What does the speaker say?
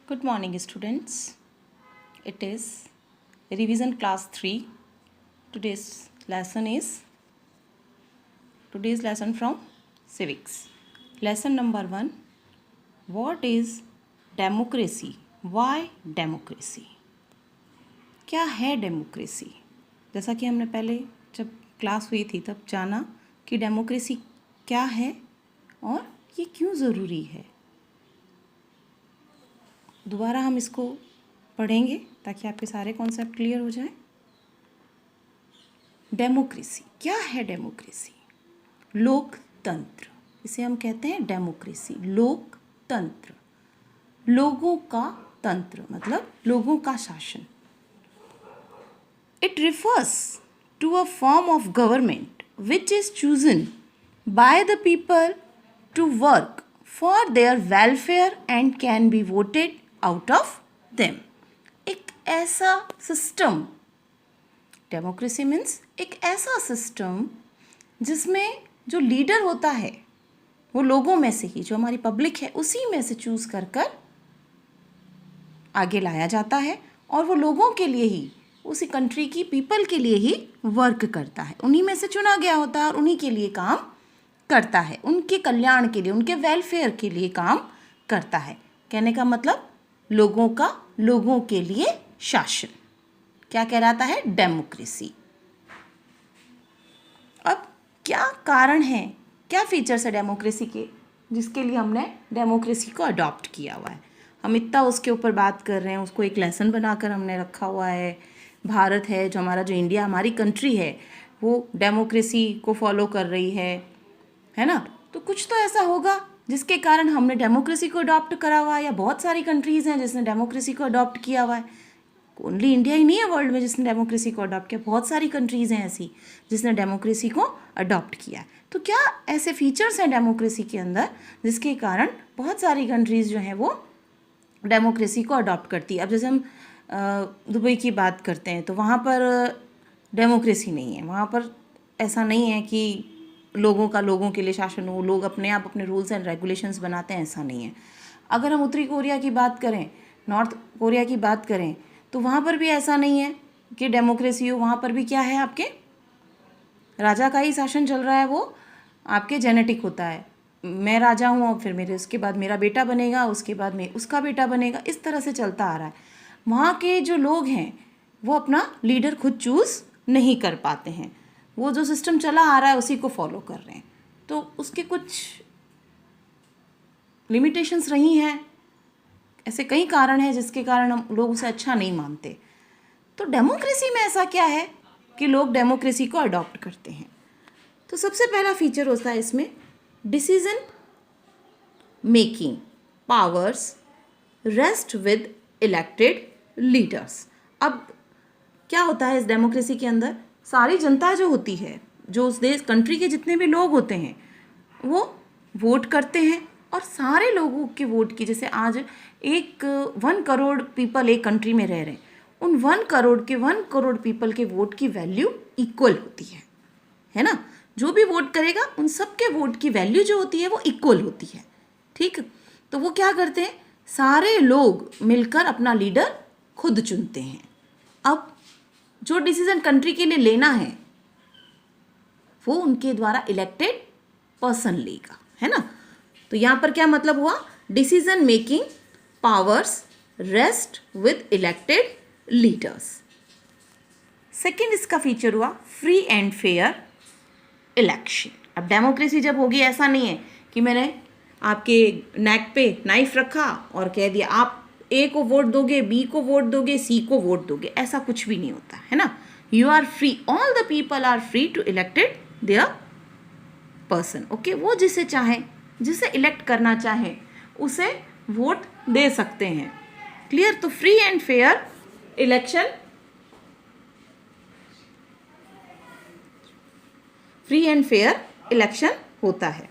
Good morning, students. It is revision class 3. Today's lesson from civics. Lesson number 1. What is democracy? Why democracy? क्या है democracy? जैसा कि हमने पहले जब क्लास हुई थी तब जाना कि डेमोक्रेसी क्या है और ये क्यों ज़रूरी है. दोबारा हम इसको पढ़ेंगे ताकि आपके सारे कॉन्सेप्ट क्लियर हो जाएं. डेमोक्रेसी क्या है? डेमोक्रेसी लोकतंत्र, इसे हम कहते हैं डेमोक्रेसी. लोकतंत्र, लोगों का तंत्र मतलब लोगों का शासन. It refers to a form of government which is chosen by the people to work for their welfare and can be voted out of them. एक ऐसा सिस्टम, डेमोक्रेसी मीन्स एक ऐसा सिस्टम जिसमें जो लीडर होता है वो लोगों में से ही, जो हमारी पब्लिक है उसी में से चूज कर कर आगे लाया जाता है और वो लोगों के लिए ही, उसी कंट्री की पीपल के लिए ही वर्क करता है. उन्हीं में से चुना गया होता है और उन्हीं के लिए काम करता है, उनके कल्याण के लिए, उनके वेलफेयर के लिए काम करता है. कहने का मतलब लोगों का लोगों के लिए शासन क्या कहलाता है? डेमोक्रेसी. अब क्या कारण है, क्या फीचर्स है डेमोक्रेसी के जिसके लिए हमने डेमोक्रेसी को अडॉप्ट किया हुआ है. हम इतना उसके ऊपर बात कर रहे हैं, उसको एक लेसन बनाकर हमने रखा हुआ है. भारत है जो हमारा, जो इंडिया हमारी कंट्री है, वो डेमोक्रेसी को फॉलो कर रही है ना. तो कुछ तो ऐसा होगा जिसके कारण हमने डेमोक्रेसी को अडॉप्ट करा हुआ है. या बहुत सारी कंट्रीज़ हैं जिसने डेमोक्रेसी को अडॉप्ट किया हुआ है. ओनली इंडिया ही नहीं है वर्ल्ड में जिसने डेमोक्रेसी को अडॉप्ट किया, बहुत सारी कंट्रीज़ हैं ऐसी जिसने डेमोक्रेसी को अडॉप्ट किया है. तो क्या ऐसे फीचर्स हैं डेमोक्रेसी के अंदर जिसके कारण बहुत सारी कंट्रीज़ जो हैं वो डेमोक्रेसी को अडॉप्ट करती है. अब जैसे हम दुबई की बात करते हैं तो वहाँ पर डेमोक्रेसी नहीं है. वहाँ पर ऐसा नहीं है कि लोगों का लोगों के लिए शासन हो, लोग अपने आप अपने रूल्स एंड रेगुलेशंस बनाते हैं, ऐसा नहीं है. अगर हम उत्तरी कोरिया की बात करें, नॉर्थ कोरिया की बात करें, तो वहाँ पर भी ऐसा नहीं है कि डेमोक्रेसी हो. वहाँ पर भी क्या है, आपके राजा का ही शासन चल रहा है. वो आपके जेनेटिक होता है, मैं राजा हूँ और फिर मेरे उसके बाद मेरा बेटा बनेगा, उसके बाद में उसका बेटा बनेगा, इस तरह से चलता आ रहा है. वहाँ के जो लोग हैं वो अपना लीडर खुद चूज़ नहीं कर पाते हैं. वो जो सिस्टम चला आ रहा है उसी को फॉलो कर रहे हैं. तो उसके कुछ लिमिटेशंस रही हैं, ऐसे कई कारण हैं जिसके कारण हम लोग उसे अच्छा नहीं मानते. तो डेमोक्रेसी में ऐसा क्या है कि लोग डेमोक्रेसी को अडॉप्ट करते हैं. तो सबसे पहला फीचर होता है इसमें decision making powers rest with elected leaders. अब क्या होता है इस डेमोक्रेसी के अंदर, सारी जनता जो होती है, जो उस देश कंट्री के जितने भी लोग होते हैं वो वोट करते हैं और सारे लोगों के वोट की, जैसे आज 1 करोड़ पीपल एक कंट्री में रह रहे हैं, उन 1 करोड़ पीपल के वोट की वैल्यू इक्वल होती है ना. जो भी वोट करेगा उन सब के वोट की वैल्यू जो होती है वो इक्वल होती है. ठीक, तो वो क्या करते हैं, सारे लोग मिलकर अपना लीडर खुद चुनते हैं. अब जो डिसीजन कंट्री के लिए लेना है वो उनके द्वारा इलेक्टेड पर्सन लेगा, है ना. तो यहाँ पर क्या मतलब हुआ, decision making powers rest with elected leaders. Second इसका फीचर हुआ फ्री एंड फेयर इलेक्शन. अब डेमोक्रेसी जब होगी, ऐसा नहीं है कि मैंने आपके नेक पे नाइफ रखा और कह दिया आप ए को वोट दोगे, बी को वोट दोगे, सी को वोट दोगे, ऐसा कुछ भी नहीं होता है ना. You are free, all the people are free to elected their person. Okay, वो जिसे चाहे, जिसे इलेक्ट करना चाहे उसे वोट दे सकते हैं. क्लियर. तो free and fair election, free and fair election होता है.